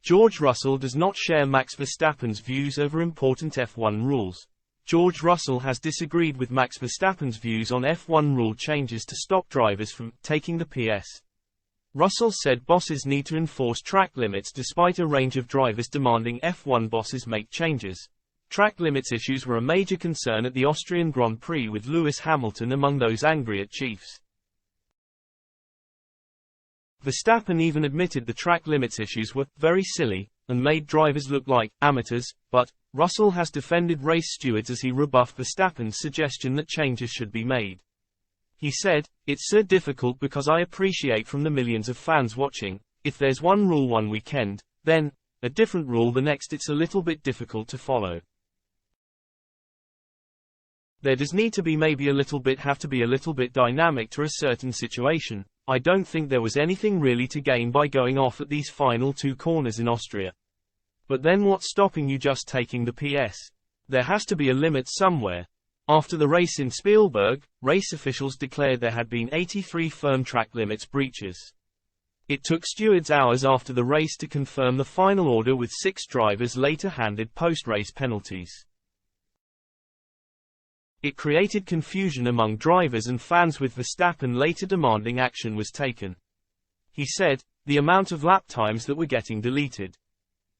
George Russell does not share Max Verstappen's views over important F1 rules. George Russell has disagreed with Max Verstappen's views on F1 rule changes to stop drivers from taking the PS. Russell said bosses need to enforce track limits despite a range of drivers demanding F1 bosses make changes. Track limits issues were a major concern at the Austrian Grand Prix, with Lewis Hamilton among those angry at Chiefs. Verstappen even admitted the track limits issues were very silly and made drivers look like amateurs, but Russell has defended race stewards as he rebuffed Verstappen's suggestion that changes should be made. He said, "It's so difficult because I appreciate from the millions of fans watching, if there's one rule one weekend, then a different rule the next. It's a little bit difficult to follow. There does need to be maybe a little bit dynamic to a certain situation. I don't think there was anything really to gain by going off at these final two corners in Austria. But then what's stopping you just taking the PS? There has to be a limit somewhere." After the race in Spielberg, race officials declared there had been 83 firm track limits breaches. It took stewards hours after the race to confirm the final order, with 6 drivers later handed post-race penalties. It created confusion among drivers and fans, with Verstappen later demanding action was taken. He said, "The amount of lap times that were getting deleted.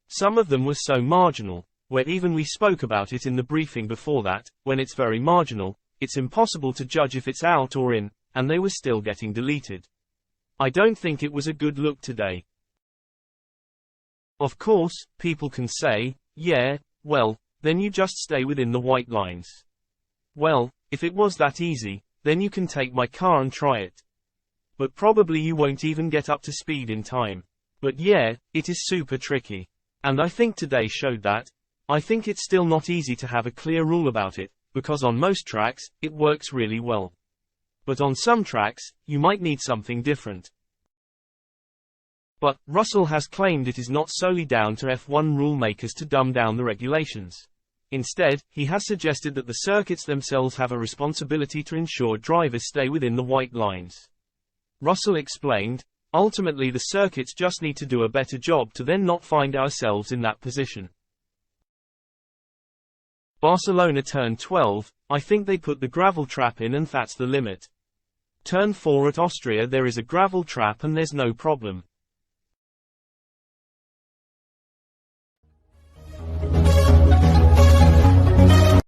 Some of them were so marginal, where even we spoke about it in the briefing before that, when it's very marginal, it's impossible to judge if it's out or in, and they were still getting deleted. I don't think it was a good look today." Of course, people can say, "Yeah, well, then you just stay within the white lines." Well, if it was that easy, then you can take my car and try it. But probably you won't even get up to speed in time. But yeah, it is super tricky. And I think today showed that. I think it's still not easy to have a clear rule about it, because on most tracks, it works really well. But on some tracks, you might need something different. But Russell has claimed it is not solely down to F1 rule makers to dumb down the regulations. Instead, he has suggested that the circuits themselves have a responsibility to ensure drivers stay within the white lines. Russell explained, "Ultimately the circuits just need to do a better job to then not find ourselves in that position." Barcelona turn 12, I think they put the gravel trap in and that's the limit. Turn 4 at Austria, there is a gravel trap and there's no problem.